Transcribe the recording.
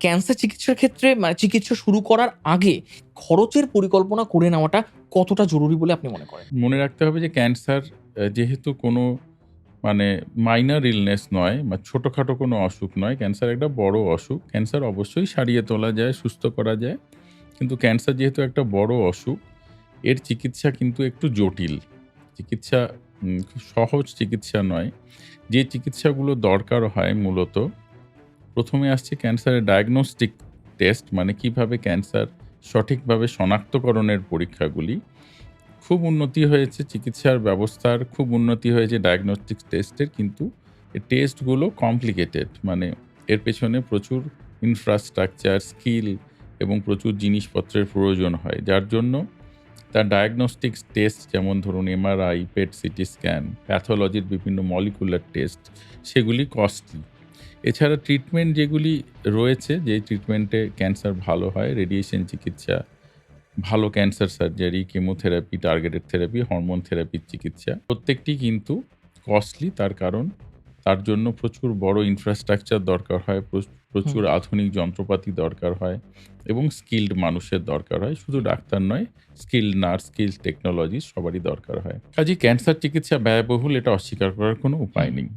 Cancer চিকিৎসার ক্ষেত্রে চিকিৎসা শুরু করার আগে খরচের পরিকল্পনা করে নেওয়াটা কতটা জরুরি বলে আপনি মনে করেন? মনে রাখতে হবে যে ক্যান্সার যেহেতু কোনো মানে মাইনর ইলনেস নয় বা ছোটখাটো কোনো অসুখ নয়, ক্যান্সার একটা বড় অসুখ। ক্যান্সার অবশ্যই সারিয়ে তোলা যায়, সুস্থ করা যায়। কিন্তু ক্যান্সার যেহেতু একটা বড় অসুখ, এর চিকিৎসা কিন্তু একটু জটিল। চিকিৎসা খুব সহজ চিকিৎসা নয়। যে চিকিৎসাগুলো দরকার হয় মূলত, ১ম এ আসছে ক্যান্সারের ডায়াগনস্টিক টেস্ট, মানে কিভাবে ক্যান্সার সঠিকভাবে শনাক্তকরণের পরীক্ষাগুলি। খুব উন্নতি হয়েছে চিকিৎসার ব্যবস্থার, খুব উন্নতি হয়েছে ডায়াগনস্টিক টেস্টের, কিন্তু এই টেস্টগুলো কমপ্লিকেটেড। মানে এর পেছনে প্রচুর ইনফ্রাস্ট্রাকচার, স্কিল এবং প্রচুর জিনিসপত্রের প্রয়োজন হয়। যার জন্য তার ডায়াগনস্টিক টেস্ট যেমন ধরুন এমআরআই, পেট সিটি স্ক্যান, প্যাথোলজির বিভিন্ন মলিকুলার টেস্ট, সেগুলি কস্টলি। এছাড়া ট্রিটমেন্ট যেগুলি রয়েছে, যে ট্রিটমেন্টে ক্যান্সার ভালো হয়, রেডিয়েশন চিকিৎসা, ভালো cancer surgery, chemotherapy, targeted therapy, hormone থেরাপির চিকিৎসা, প্রত্যেকটি কিন্তু কস্টলি। তার কারণ তার জন্য প্রচুর বড় ইনফ্রাস্ট্রাকচার দরকার হয়, হুম। প্রচুর আধুনিক যন্ত্রপাতি দরকার হয় এবং স্কিলড মানুষের দরকার হয়। শুধু ডাক্তার নয়, স্কিলড নার্স, স্কিলড টেকনোলজিস্ট সবারই দরকার হয়। কাজেই ক্যান্সার চিকিৎসা ব্যয়বহুল, এটা অস্বীকার করার কোনো উপায় হুম। নেই।